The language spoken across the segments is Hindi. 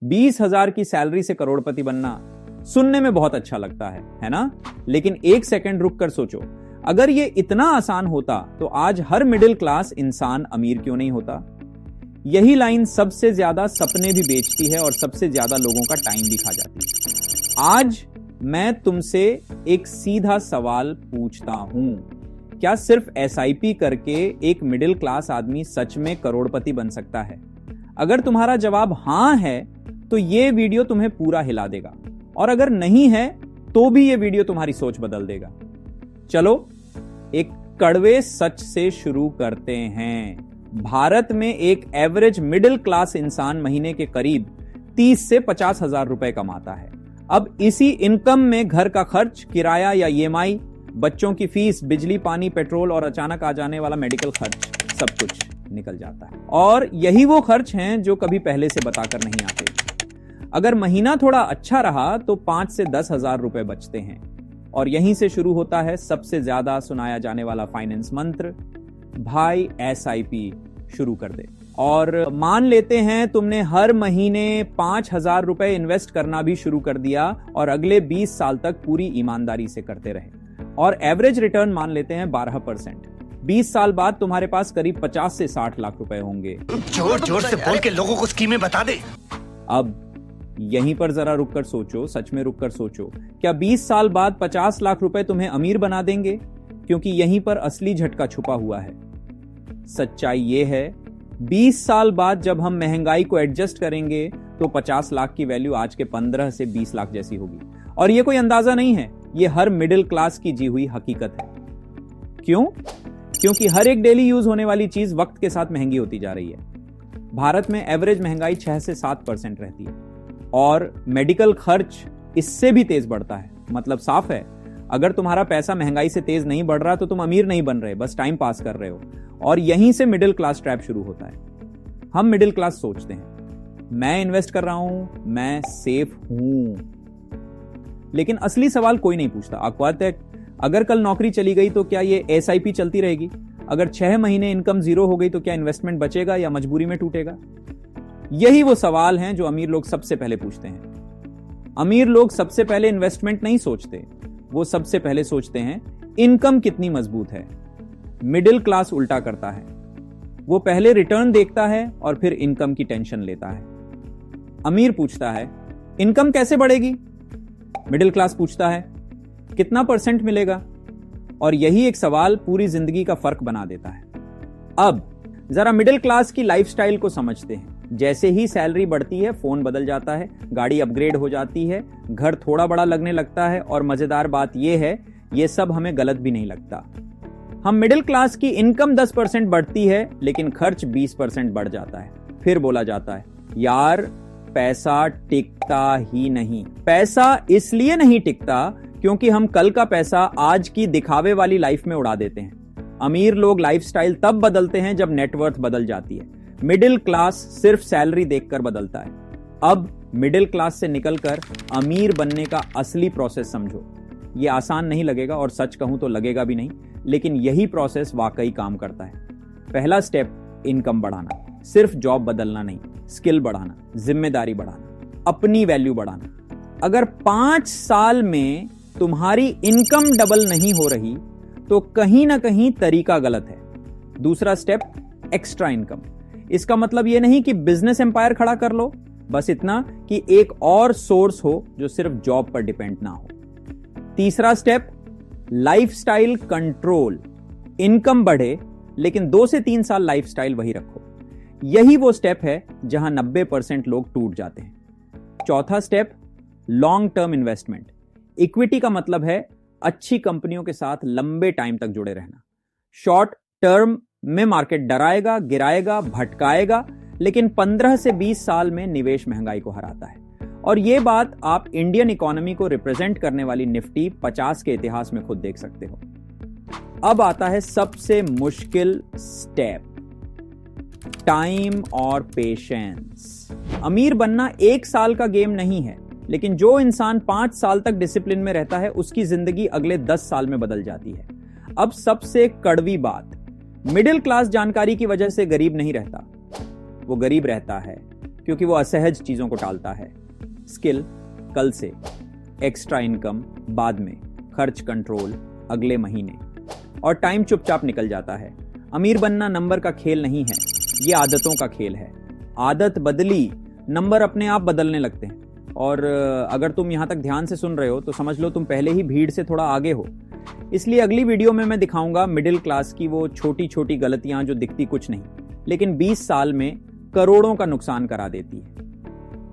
20,000 की सैलरी से करोड़पति बनना सुनने में बहुत अच्छा लगता है ना? लेकिन एक सेकंड रुक कर सोचो, अगर ये इतना आसान होता तो आज हर मिडिल क्लास इंसान अमीर क्यों नहीं होता? यही लाइन सबसे ज्यादा सपने भी बेचती है और सबसे ज्यादा लोगों का टाइम भी खा जाती है। आज मैं तुमसे एक सीधा सवाल पूछता हूं, क्या सिर्फ एसआईपी करके एक मिडिल क्लास आदमी सच में करोड़पति बन सकता है? अगर तुम्हारा जवाब हां है तो यह वीडियो तुम्हें पूरा हिला देगा, और अगर नहीं है तो भी यह वीडियो तुम्हारी सोच बदल देगा। चलो एक कड़वे सच से शुरू करते हैं। भारत में एक एवरेज मिडिल क्लास इंसान महीने के करीब 30 से 50,000 रुपए कमाता है। अब इसी इनकम में घर का खर्च, किराया या ईएमआई, बच्चों की फीस, बिजली, पानी, पेट्रोल और अचानक आ जाने वाला मेडिकल खर्च, सब कुछ निकल जाता है। और यही वो खर्च हैं जो कभी पहले से बताकर नहीं आते। अगर महीना थोड़ा अच्छा रहा तो 5 से 10,000 रुपए बचते हैं। और यहीं से शुरू होता है सबसे ज्यादा सुनाया जाने वाला फाइनेंस मंत्र, भाई एसआईपी शुरू कर दे। और मान लेते हैं तुमने हर महीने 5,000 रुपए इन्वेस्ट करना भी शुरू कर दिया और अगले 20 साल तक पूरी ईमानदारी से करते रहे, और एवरेज रिटर्न मान लेते हैं 12%। 20 साल बाद तुम्हारे पास करीब 50 से 60 लाख रुपए होंगे। जोर जोर से बोल के लोगों को स्कीमें बता दे। अब यहीं पर जरा रुककर सोचो, सच में रुककर सोचो, क्या 20 साल बाद 50 लाख रुपए तुम्हें अमीर बना देंगे? क्योंकि यहीं पर असली झटका छुपा हुआ है। सच्चाई यह है, 20 साल बाद जब हम महंगाई को एडजस्ट करेंगे तो 50 लाख की वैल्यू आज के 15 से 20 लाख जैसी होगी। और यह कोई अंदाजा नहीं है, यह हर मिडिल क्लास की जी हुई हकीकत है। क्यों? क्योंकि हर एक डेली यूज होने वाली चीज वक्त के साथ महंगी होती जा रही है। भारत में एवरेज महंगाई 6 से 7% रहती है और मेडिकल खर्च इससे भी तेज बढ़ता है। मतलब साफ है, अगर तुम्हारा पैसा महंगाई से तेज नहीं बढ़ रहा तो तुम अमीर नहीं बन रहे, बस टाइम पास कर रहे हो। और यहीं से मिडिल क्लास ट्रैप शुरू होता है। हम मिडिल क्लास सोचते हैं, मैं इन्वेस्ट कर रहा हूं, मैं सेफ हूं। लेकिन असली सवाल कोई नहीं पूछता। अक्वातक, अगर कल नौकरी चली गई तो क्या ये एसआईपी चलती रहेगी? अगर 6 महीने इनकम जीरो हो गई तो क्या इन्वेस्टमेंट बचेगा या मजबूरी में टूटेगा? यही वो सवाल हैं जो अमीर लोग सबसे पहले पूछते हैं। अमीर लोग सबसे पहले इन्वेस्टमेंट नहीं सोचते, वो सबसे पहले सोचते हैं इनकम कितनी मजबूत है। मिडिल क्लास उल्टा करता है, वो पहले रिटर्न देखता है और फिर इनकम की टेंशन लेता है। अमीर पूछता है इनकम कैसे बढ़ेगी, मिडिल क्लास पूछता है कितना % मिलेगा। और यही एक सवाल पूरी जिंदगी का फर्क बना देता है। अब जरा मिडिल क्लास की लाइफस्टाइल को समझते हैं। जैसे ही सैलरी बढ़ती है, फोन बदल जाता है, गाड़ी अपग्रेड हो जाती है, घर थोड़ा बड़ा लगने लगता है, और मजेदार बात यह है, यह सब हमें गलत भी नहीं लगता। हम मिडिल क्लास की इनकम 10% बढ़ती है लेकिन खर्च 20% बढ़ जाता है। फिर बोला जाता है यार पैसा टिकता ही नहीं। पैसा इसलिए नहीं टिकता क्योंकि हम कल का पैसा आज की दिखावे वाली लाइफ में उड़ा देते हैं। अमीर लोग लाइफस्टाइल तब बदलते हैं जब नेटवर्थ बदल जाती है। मिडिल क्लास सिर्फ सैलरी देखकर बदलता है। अब मिडिल क्लास से निकलकर अमीर बनने का असली प्रोसेस समझो। यह आसान नहीं लगेगा और सच कहूं तो लगेगा भी नहीं, लेकिन यही प्रोसेस वाकई काम करता है। पहला स्टेप, इनकम बढ़ाना। सिर्फ जॉब बदलना नहीं, स्किल बढ़ाना, जिम्मेदारी बढ़ाना, अपनी वैल्यू बढ़ाना। अगर 5 साल में तुम्हारी इनकम डबल नहीं हो रही तो कहीं ना कहीं तरीका गलत है। दूसरा स्टेप, एक्स्ट्रा इनकम। इसका मतलब यह नहीं कि बिजनेस एम्पायर खड़ा कर लो, बस इतना कि एक और सोर्स हो जो सिर्फ जॉब पर डिपेंड ना हो। तीसरा स्टेप, लाइफस्टाइल कंट्रोल। इनकम बढ़े लेकिन 2 से 3 साल लाइफस्टाइल वही रखो। यही वो स्टेप है जहां 90% लोग टूट जाते हैं। चौथा step, long term investment. Equity का मतलब है अच्छी कंपनियों के साथ लंबे टाइम तक जुड़े रहना। शॉर्ट टर्म में मार्केट डराएगा, गिराएगा, भटकाएगा, लेकिन 15 से 20 साल में निवेश महंगाई को हराता है। और यह बात आप इंडियन इकोनॉमी को रिप्रेजेंट करने वाली निफ्टी 50 के इतिहास में खुद देख सकते हो। अब आता है सबसे मुश्किल स्टेप, टाइम और पेशेंस। अमीर बनना 1 साल का गेम नहीं है, लेकिन जो इंसान 5 साल तक डिसिप्लिन में रहता है उसकी जिंदगी अगले 10 साल में बदल जाती है। अब सबसे कड़वी बात, मिडिल क्लास जानकारी की वजह से गरीब नहीं रहता, वो गरीब रहता है क्योंकि वो असहज चीजों को टालता है। स्किल कल से, एक्स्ट्रा इनकम बाद में, खर्च कंट्रोल अगले महीने, और टाइम चुपचाप निकल जाता है। अमीर बनना नंबर का खेल नहीं है, ये आदतों का खेल है। आदत बदली, नंबर अपने आप बदलने लगते हैं। और अगर तुम यहां तक ध्यान से सुन रहे हो तो समझ लो तुम पहले ही भीड़ से थोड़ा आगे हो। इसलिए अगली वीडियो में मैं दिखाऊंगा मिडिल क्लास की वो छोटी छोटी गलतियां जो दिखती कुछ नहीं, लेकिन 20 साल में करोड़ों का नुकसान करा देती है।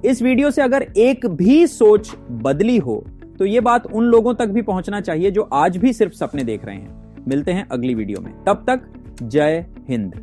इस वीडियो से अगर एक भी सोच बदली हो तो ये बात उन लोगों तक भी पहुंचना चाहिए जो आज भी सिर्फ सपने देख रहे हैं। मिलते हैं अगली वीडियो में, तब तक जय हिंद।